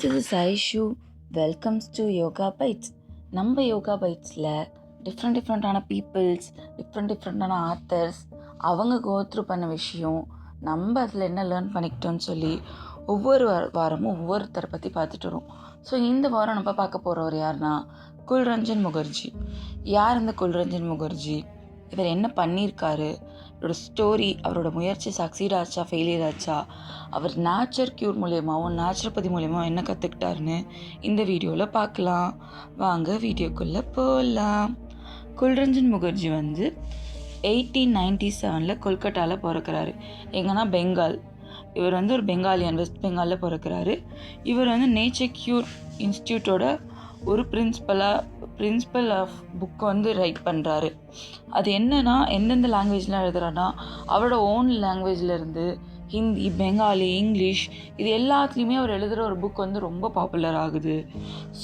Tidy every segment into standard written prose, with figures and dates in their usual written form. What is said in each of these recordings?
this is Aishu. Welcomes to Yoga Bites. நம்ம யோகா பைட்ஸில் டிஃப்ரெண்ட்டான peoples, டிஃப்ரெண்ட்டான ஆத்தர்ஸ், அவங்க கோத்ரூ பண்ண விஷயம், நம்ம அதில் என்ன லேர்ன் பண்ணிக்கிட்டோன்னு சொல்லி ஒவ்வொரு வாரமும் ஒவ்வொருத்தரை பற்றி பார்த்துட்டு வரோம். ஸோ இந்த வாரம் நம்ம பார்க்க போகிறவர் யாருன்னா குல்ரஞ்சன் முகர்ஜி. யார் இந்த குல்ரஞ்சன் முகர்ஜி? இவர் என்ன பண்ணியிருக்காரு? அவரோட ஸ்டோரி, அவரோட முயற்சி சக்சீட் ஆச்சா, ஃபெயிலியர் ஆச்சா, அவர் நேச்சர் க்யூர் மூலியமாகவும் நேச்சுரோபதி மூலியமாகவும் என்ன கற்றுக்கிட்டாருன்னு இந்த வீடியோவில் பார்க்கலாம். வாங்க வீடியோக்குள்ளே போகலாம். குல்ரஞ்சன் முகர்ஜி 1897 கொல்கட்டாவில் பிறக்கிறாரு. எங்கன்னா பெங்கால். இவர் ஒரு பெங்காலியன், வெஸ்ட் பெங்காலில் பிறக்கிறாரு. இவர் நேச்சர் க்யூர் இன்ஸ்டியூட்டோட ஒரு பிரின்சிபல் ஆஃப் புக்கை ரைட் பண்ணுறாரு. அது என்னன்னா, எந்தெந்த லாங்குவேஜ்லாம் எழுதுறான்னா அவரோட ஓன் லாங்குவேஜ்லேருந்து ஹிந்தி, பெங்காலி, இங்கிலீஷ், இது எல்லாத்துலேயுமே அவர் எழுதுகிற ஒரு புக் ரொம்ப பாப்புலர் ஆகுது.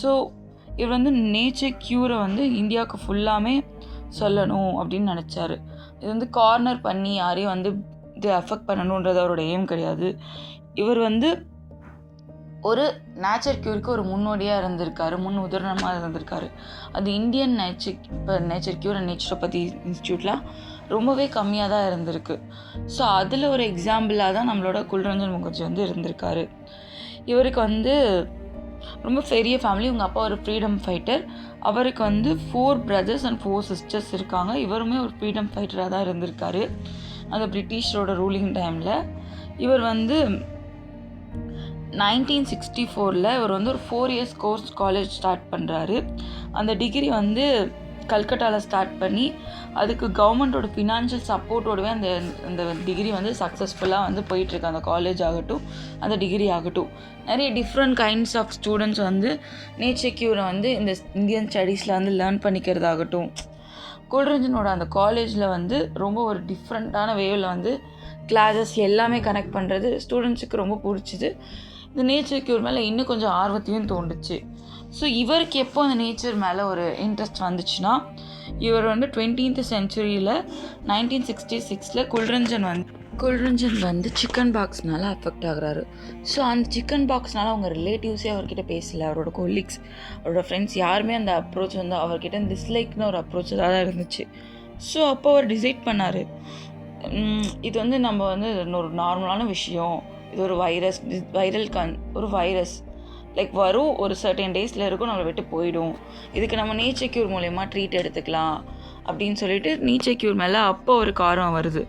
ஸோ இவர் நேச்சர் க்யூரை இந்தியாவுக்கு ஃபுல்லாமே சொல்லணும் அப்படின்னு நினச்சாரு. இது கார்னர் பண்ணி யாரையும் இது அஃபெக்ட் பண்ணணுன்றது அவரோட எய்ம் கிடையாது. இவர் ஒரு நேச்சர் க்யூருக்கு ஒரு முன்னோடியாக இருந்திருக்காரு, முன் உதாரணமாக இருந்திருக்காரு. அது Indian nature cure and naturopathy இன்ஸ்டியூட்லாம் ரொம்பவே கம்மியாக தான் இருந்திருக்கு. ஸோ அதில் ஒரு எக்ஸாம்பிளாக தான் நம்மளோட குல்ரஞ்சன் முகர்ஜி இருந்திருக்காரு. இவருக்கு ரொம்ப பெரிய ஃபேமிலி. இவங்க அப்பா ஒரு ஃப்ரீடம் ஃபைட்டர். அவருக்கு 4 brothers and 4 sisters இருக்காங்க. இவருமே ஒரு ஃப்ரீடம் ஃபைட்டராக தான் இருந்திருக்காரு அந்த பிரிட்டிஷரோட ரூலிங் டைமில். இவர் 1964 இவர் ஒரு 4 years கோர்ஸ் காலேஜ் ஸ்டார்ட் பண்ணுறாரு. அந்த டிகிரி கல்கட்டாவில் ஸ்டார்ட் பண்ணி அதுக்கு கவர்மெண்ட்டோட ஃபினான்ஷியல் சப்போர்ட்டோடவே அந்த டிகிரி சக்ஸஸ்ஃபுல்லாக போயிட்டுருக்கு. அந்த காலேஜ் ஆகட்டும், அந்த டிகிரி ஆகட்டும், நிறைய different kinds of students nature க்யூரை இந்த இந்தியன் ஸ்டடீஸில் லேர்ன் பண்ணிக்கிறதாகட்டும். குல்ரஞ்சனோட அந்த காலேஜில் ரொம்ப ஒரு டிஃப்ரெண்ட்டான வேவில் கிளாஸஸ் எல்லாமே கனெக்ட் பண்ணுறது ஸ்டூடெண்ட்ஸுக்கு ரொம்ப பிடிச்சிது. இந்த நேச்சர் க்யூர் மேலே இன்னும் கொஞ்சம் ஆர்வத்தையும் தோண்டுச்சு. ஸோ இவருக்கு எப்போ அந்த நேச்சர் மேலே ஒரு இன்ட்ரெஸ்ட் வந்துச்சுன்னா, இவர் 20th century 1966 குல்ரஞ்சன் சிக்கன் பாக்ஸ்னால அஃபெக்ட் ஆகுறாரு. ஸோ அந்த சிக்கன் பாக்ஸ்னால அவங்க ரிலேட்டிவ்ஸே அவர்கிட்ட பேசலை. அவரோட கொலீக்ஸ், அவரோட ஃப்ரெண்ட்ஸ் யாருமே அந்த அப்ரோச் அவர்கிட்ட டிஸ்லைக்னு ஒரு அப்ரோச் தான் இருந்துச்சு. ஸோ அப்போ அவர் டிசைட் பண்ணார், இது நம்ம ஒரு நார்மலான விஷயம், இது ஒரு ஒரு வைரஸ் லைக் வரும், ஒரு சர்டன் டேஸில் இருக்கும், நம்மளை விட்டு போயிடும், இதுக்கு நம்ம நேச்சர் க்யூர் மூலயமா ட்ரீட் எடுத்துக்கலாம் அப்படின்னு சொல்லிட்டு நேச்சர் க்யூர் மேலே அப்போ ஒரு ஆர்வம் வருது.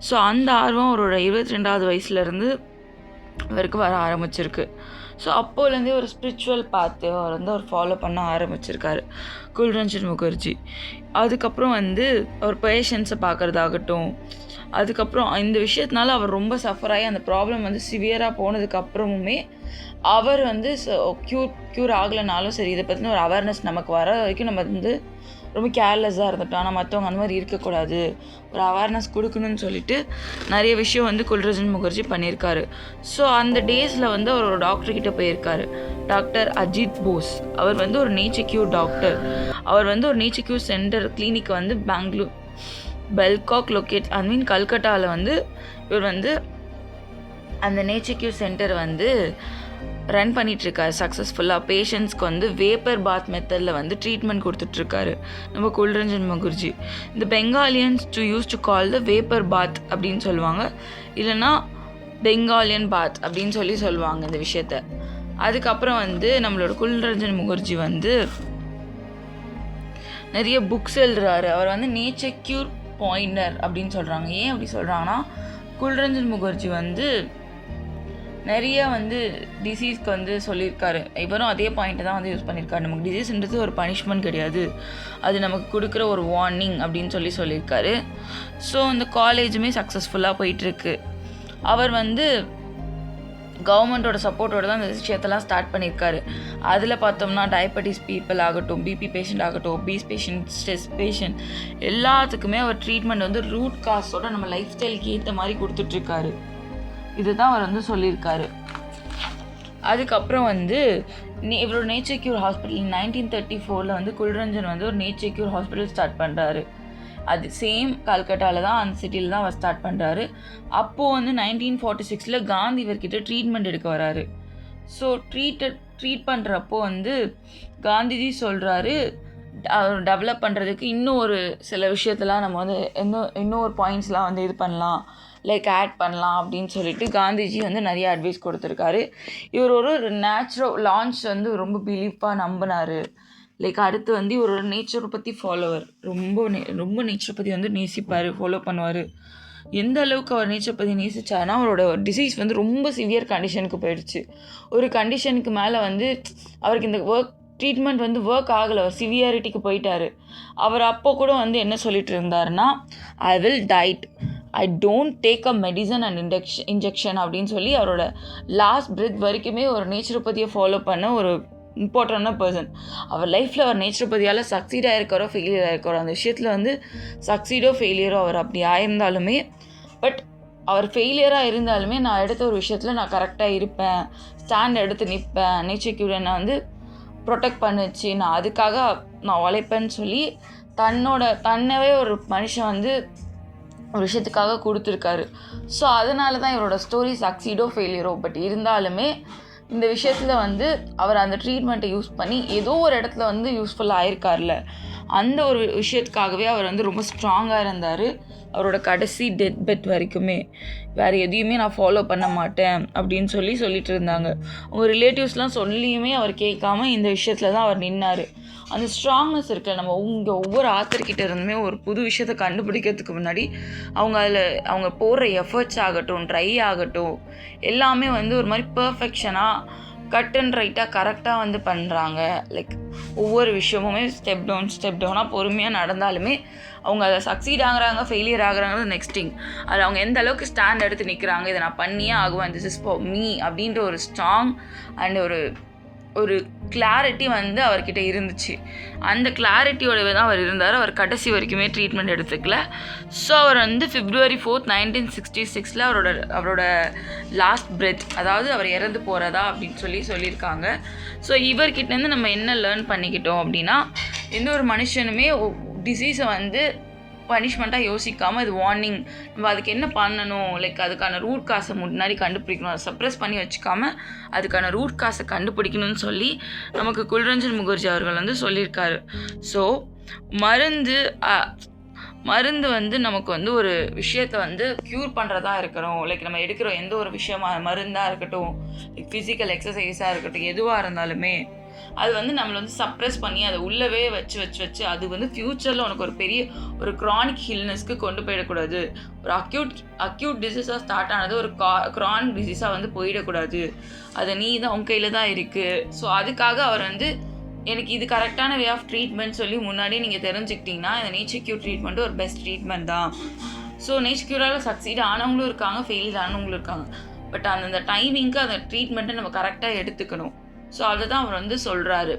ஸோ அந்த ஆர்வம் அவரோட 22வது வயசுலேருந்து அவருக்கு வர ஆரம்பிச்சிருக்கு. ஸோ அப்போலேருந்தே ஒரு ஸ்பிரிச்சுவல் பாத்து அவர் ஃபாலோ பண்ண ஆரம்பிச்சிருக்காரு குல்ரஞ்சன் முகர்ஜி. அதுக்கப்புறம் அவர் பேஷண்ட்ஸை பார்க்குறதாகட்டும், அதுக்கப்புறம் இந்த விஷயத்தினால அவர் ரொம்ப சஃபர் ஆகி அந்த ப்ராப்ளம் சிவியராக போனதுக்கப்புறமுமே அவர் க்யூர் ஆகலைனாலும் சரி, இதை பற்றின ஒரு அவேர்னஸ் நமக்கு வர வரைக்கும் நம்ம ரொம்ப கேர்லெஸ்ஸாக இருந்துட்டோம். ஆனால் மற்றவங்க அந்த மாதிரி இருக்கக்கூடாது, ஒரு அவேர்னஸ் கொடுக்கணும்னு சொல்லிட்டு நிறைய விஷயம் குல்ரஞ்சன் முகர்ஜி பண்ணியிருக்காரு. ஸோ அந்த டேஸில் அவர் ஒரு டாக்டர்கிட்ட போயிருக்காரு, டாக்டர் அஜித் போஸ். அவர் ஒரு நேச்சர் க்யூர் டாக்டர். அவர் ஒரு nature cure centre clinic Bangalore பெல்காக் லொக்கேட் கல்கட்டாவில் இவர் அந்த நேச்சர் க்யூர் சென்டர் ரன் பண்ணிகிட்ருக்காரு சக்ஸஸ்ஃபுல்லாக. பேஷண்ட்ஸ்க்கு வேப்பர் பாத் மெத்தடில் ட்ரீட்மெண்ட் கொடுத்துட்ருக்காரு நம்ம குல்ரஞ்சன் முகர்ஜி. இந்த Bengalians use to call the vapour bath அப்படின்னு சொல்லுவாங்க, இல்லைன்னா பெங்காலியன் பாத் அப்படின்னு சொல்லுவாங்க இந்த விஷயத்த. அதுக்கப்புறம் நம்மளோட குல்ரஞ்சன் முகர்ஜி நிறைய புக்ஸ் எழுதுறாரு. அவர் நேச்சர் க்யூர் பாயிண்டர் அப்படின்னு சொல்கிறாங்க. ஏன் அப்படி சொல்கிறாங்கன்னா, குல்ரஞ்சன் முகர்ஜி நிறைய டிசீஸ்க்கு சொல்லியிருக்காரு. இவரும் அதே பாயிண்ட்டை தான் யூஸ் பண்ணியிருக்காரு. நமக்கு டிசீஸ்ன்றது ஒரு பனிஷ்மெண்ட் கிடையாது, அது நமக்கு கொடுக்குற ஒரு வார்னிங் அப்படின்னு சொல்லியிருக்காரு. ஸோ இந்த காலேஜுமே சக்ஸஸ்ஃபுல்லாக போயிட்டுருக்கு. அவர் கவர்மெண்ட்டோட சப்போர்ட்டோடு தான் இந்த விஷயத்தெல்லாம் ஸ்டார்ட் பண்ணியிருக்காரு. அதில் பார்த்தோம்னா டயபெட்டிஸ் பீப்புள் ஆகட்டும், பிபி பேஷண்ட் ஆகட்டும், ஒபீஸ் பேஷண்ட், ஸ்ட்ரெஸ் பேஷண்ட், எல்லாத்துக்குமே அவர் ட்ரீட்மெண்ட் ரூட் காஸோட நம்ம லைஃப் ஸ்டைலுக்கு ஏற்ற மாதிரி கொடுத்துட்ருக்காரு. இதுதான் அவர் சொல்லியிருக்காரு. அதுக்கப்புறம் இவரோட நேச்சர் க்யூர் ஹாஸ்பிட்டல் 1934 குல்ரஞ்சன் ஒரு நேச்சர் க்யூர் ஹாஸ்பிட்டல் ஸ்டார்ட் பண்ணுறாரு. அது சேம் கல்கட்டாவில் தான், அந்த சிட்டியில் தான் அவர் ஸ்டார்ட் பண்ணுறாரு. அப்போது 1946 காந்தி இவர்கிட்ட ட்ரீட்மெண்ட் எடுக்க வராரு. ஸோ ட்ரீட் பண்ணுறப்போ வந்து காந்திஜி சொல்கிறாரு டெவலப் பண்ணுறதுக்கு இன்னும் ஒரு சில விஷயத்தெல்லாம் நம்ம வந்து இன்னும் ஒரு பாயிண்ட்ஸ்லாம் வந்து இது பண்ணலாம், லைக் ஆட் பண்ணலாம் அப்படின்னு சொல்லிட்டு காந்திஜி வந்து நிறைய அட்வைஸ் கொடுத்துருக்காரு. இவர் ஒரு நேச்சுரல் லான்ச் வந்து ரொம்ப பிலீஃபாக நம்பினார். லைக் அடுத்து வந்து இவர் ஒரு நேச்சரை பற்றி ஃபாலோவர், ரொம்ப நேச்சரை பற்றி வந்து நேசிப்பார், ஃபாலோ பண்ணுவார். எந்த அளவுக்கு அவர் நேச்சரை பற்றி நேசிச்சாருன்னா அவரோட டிசீஸ் வந்து ரொம்ப சிவியர் கண்டிஷனுக்கு போயிடுச்சு. ஒரு கண்டிஷனுக்கு மேலே வந்து அவருக்கு இந்த ட்ரீட்மெண்ட் வந்து ஒர்க் ஆகலை, அவர் சிவியாரிட்டிக்கு போயிட்டார். அவர் அப்போ கூட வந்து என்ன சொல்லிட்டு இருந்தாருன்னா, I will diet, I don't take a medicine and injection அப்படின்னு சொல்லி அவரோட லாஸ்ட் பிரெத் வரைக்குமே ஒரு நேச்சுரோபதியை ஃபாலோ பண்ண ஒரு இம்பார்ட்டண்டான பர்சன். அவர் லைஃப்பில் அவர் நேச்சுரோபதியால் சக்சீட் ஆகிருக்காரோ ஃபெயிலியர் ஆகிருக்காரோ, அந்த விஷயத்தில் வந்து சக்சீடோ ஃபெயிலியரோ அவர் அப்படி ஆயிருந்தாலுமே, பட் அவர் ஃபெயிலியராக இருந்தாலுமே நான் எடுத்த ஒரு விஷயத்தில் நான் கரெக்டாக இருப்பேன், ஸ்டாண்ட் எடுத்து நிற்பேன், நேச்சர் என்னை வந்து ப்ரொடெக்ட் பண்ணுச்சு, நான் அதுக்காக நான் உழைப்பேன்னு சொல்லி தன்னவே ஒரு மனுஷன் வந்து ஒரு விஷயத்துக்காக கொடுத்துருக்காரு. ஸோ அதனால தான் இவரோட ஸ்டோரி சக்சீடோ ஃபெயிலியரோ, பட் இருந்தாலுமே இந்த விஷயத்தில் வந்து அவர் அந்த ட்ரீட்மெண்ட்டை யூஸ் பண்ணி ஏதோ ஒரு இடத்துல வந்து யூஸ்ஃபுல்லாக ஆயிருக்கார்ல, அந்த ஒரு விஷயத்துக்காகவே அவர் வந்து ரொம்ப ஸ்ட்ராங்காக இருந்தார். அவரோட கடைசி டெத் பெட் வரைக்குமே வேறு எதையுமே நான் ஃபாலோ பண்ண மாட்டேன் அப்படின்னு சொல்லிட்டு இருந்தாங்க. அவங்க ரிலேட்டிவ்ஸ்லாம் சொல்லியுமே அவர் கேட்காம இந்த விஷயத்தில் தான் அவர் நின்னார். அந்த ஸ்ட்ராங்னஸ் இருக்குல்ல, நம்ம ஒவ்வொரு ஆத்தர்கிட்ட இருந்துமே ஒரு புது விஷயத்தை கண்டுபிடிக்கிறதுக்கு முன்னாடி அவங்க போடுற எஃபர்ட்ஸ் ஆகட்டும், ட்ரை ஆகட்டும், எல்லாமே வந்து ஒரு மாதிரி பர்ஃபெக்ஷனாக கட் அண்ட் ரைட்டாக கரெக்டாக வந்து பண்ணுறாங்க. லைக் ஒவ்வொரு விஷயமுமே ஸ்டெப் டவுனாக பொறுமையாக நடந்தாலுமே அவங்க அதை சக்சீட் ஆகுறாங்க, ஃபெயிலியர் ஆகுறாங்கிறது நெக்ஸ்ட் திங். அதில் அவங்க எந்த அளவுக்கு ஸ்டாண்ட் எடுத்து நிற்கிறாங்க, இதை நான் பண்ணியே ஆகுவேன், திஸ் இஸ் ஃபார் மீ அப்படின்ற ஒரு ஸ்ட்ராங் அண்ட் ஒரு கிளாரிட்டி வந்து அவர்கிட்ட இருந்துச்சு. அந்த கிளாரிட்டியோடவே தான் அவர் இருந்தார். அவர் கடைசி வரைக்குமே ட்ரீட்மெண்ட் எடுத்துக்கல. ஸோ அவர் வந்து February 4th 1966 அவரோட லாஸ்ட் பிரெத், அதாவது அவர் இறந்து போகிறதா அப்படின்னு சொல்லியிருக்காங்க. ஸோ இவர்கிட்டேருந்து நம்ம என்ன லேர்ன் பண்ணிக்கிட்டோம் அப்படின்னா, எந்த ஒரு மனுஷனுமே டிசீஸை வந்து பனிஷ்மெண்ட்டாக யோசிக்காமல் இது வார்னிங், நம்ம அதுக்கு என்ன பண்ணணும், லைக் அதுக்கான ரூட் காசை முன்னாடி கண்டுபிடிக்கணும், அதை சப்ரெஸ் பண்ணி வச்சுக்காமல் அதுக்கான ரூட் காசை கண்டுபிடிக்கணும்னு சொல்லி நமக்கு குல்ரஞ்சன் முகர்ஜி அவர்கள் வந்து சொல்லியிருக்காரு. ஸோ மருந்து வந்து நமக்கு வந்து ஒரு விஷயத்தை வந்து க்யூர் பண்ணுறதா இருக்கணும். லைக் நம்ம எடுக்கிற எந்த ஒரு விஷயமாக மருந்தாக இருக்கட்டும், லைக் ஃபிசிக்கல் எக்ஸசைஸாக இருக்கட்டும், எதுவாக இருந்தாலுமே அது வந்து நம்மளை வந்து சப்ரெஸ் பண்ணி அதை உள்ளவே வச்சு அது வந்து ஃப்யூச்சரில் உனக்கு ஒரு பெரிய ஒரு க்ரானிக் ஹில்னஸ்க்கு கொண்டு போயிடக்கூடாது. ஒரு அக்யூட் டிசீஸாக ஸ்டார்ட் ஆனது ஒரு க்ரானிக் டிசீஸாக வந்து போயிடக்கூடாது. அதை நீ தான் உன் கையில் தான் இருக்குது. ஸோ அதுக்காக அவர் வந்து எனக்கு இது கரெக்டான வே ஆஃப் ட்ரீட்மெண்ட் சொல்லி முன்னாடியே நீங்கள் தெரிஞ்சுக்கிட்டிங்கன்னா இந்த நேச்சர் க்யூர் ட்ரீட்மெண்ட்டு ஒரு பெஸ்ட் ட்ரீட்மெண்ட் தான். ஸோ நேச்சர் க்யூரால் சக்சீட் ஆனவங்களும் இருக்காங்க, ஃபெயில் ஆனவங்களும் இருக்காங்க. பட் அந்த டைமிங்க்கு அந்த ட்ரீட்மெண்ட்டை நம்ம கரெக்டாக எடுத்துக்கணும். ஸோ அதை தான் அவர் வந்து சொல்கிறாரு.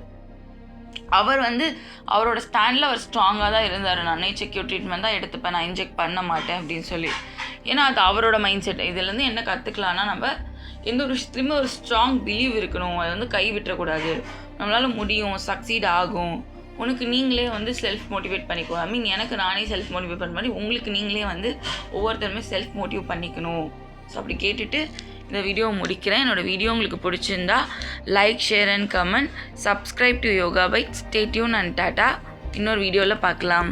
அவர் வந்து அவரோட ஸ்டாண்டில் அவர் ஸ்ட்ராங்காக தான் இருந்தார். நான் நேச்சர் க்யூர் ட்ரீட்மெண்ட் தான் எடுத்துப்பேன், நான் இன்ஜெக்ட் பண்ண மாட்டேன் அப்படின்னு சொல்லி. ஏன்னா அது அவரோட மைண்ட் செட். இதுலேருந்து என்ன கற்றுக்கலான்னா, நம்ம எந்த ஒரு விஷயத்துலையுமே ஒரு ஸ்ட்ராங் பிலீவ் இருக்கணும். அதை வந்து கை விட்டுறக்கூடாது. நம்மளால் முடியும், சக்சீட் ஆகும். உனக்கு நீங்களே வந்து செல்ஃப் மோட்டிவேட் பண்ணிக்கோ. எனக்கு நானே செல்ஃப் மோட்டிவேட் பண்ண மாதிரி உங்களுக்கு நீங்களே வந்து ஒவ்வொருத்தருமே செல்ஃப் மோட்டிவ் பண்ணிக்கணும். ஸோ அப்படி கேட்டுட்டு இந்த வீடியோ முடிக்கிறேன். என்னோடய வீடியோ உங்களுக்கு பிடிச்சிருந்தா like, share and comment, subscribe to Yoga Bytes. Stay tuned and tata. இன்னொரு வீடியோவில் பார்க்கலாம்.